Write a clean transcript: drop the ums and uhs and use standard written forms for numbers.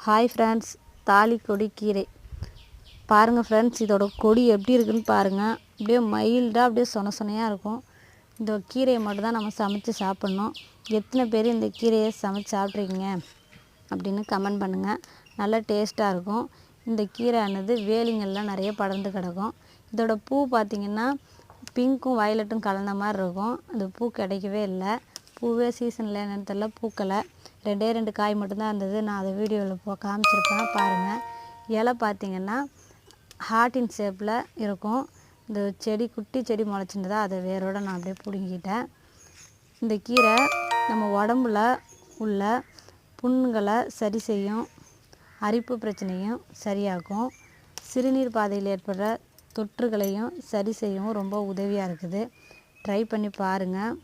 Hi friends, தாலி கொடி கீரை பாருங்கள் ஃப்ரெண்ட்ஸ். இதோட கொடி எப்படி இருக்குன்னு பாருங்கள். அப்படியே மைல்டாக அப்படியே சொனையாக இருக்கும். இந்த கீரையை மட்டும் தான் நம்ம சமைச்சு சாப்பிட்ணும். எத்தனை பேர் இந்த கீரையை சமைச்சு சாப்பிட்றீங்க அப்படின்னு கமெண்ட் பண்ணுங்கள். நல்லா டேஸ்ட்டாக இருக்கும். இந்த கீரையானது வேலிங்கள்லாம் நிறைய படர்ந்து கிடக்கும். இதோட பூ பார்த்திங்கன்னா பிங்க்கும் வயலட்டும் கலந்த மாதிரி இருக்கும். அந்த பூ கிடைக்கவே இல்லை. பூவே சீசனில் என்னென்னு தெரியல, பூக்களை 2 காய் மட்டும்தான் இருந்தது. நான் அதை வீடியோவில் காமிச்சிருப்பேன் பாருங்கள். இலை பார்த்திங்கன்னா ஹார்ட்டின் ஷேப்பில் இருக்கும். இந்த செடி குட்டி செடி முளைச்சிருந்ததா அதை வேரோடு நான் அப்படியே பிடுங்கிட்டேன். இந்த கீரை நம்ம உடம்புல உள்ள புண்ணுங்களை சரி செய்யும், அரிப்பு பிரச்சனையும் சரியாக்கும், சிறுநீர் பாதையில் ஏற்படுற தொற்றுகளையும் சரி செய்யவும் ரொம்ப உதவியாக இருக்குது. ட்ரை பண்ணி பாருங்கள்.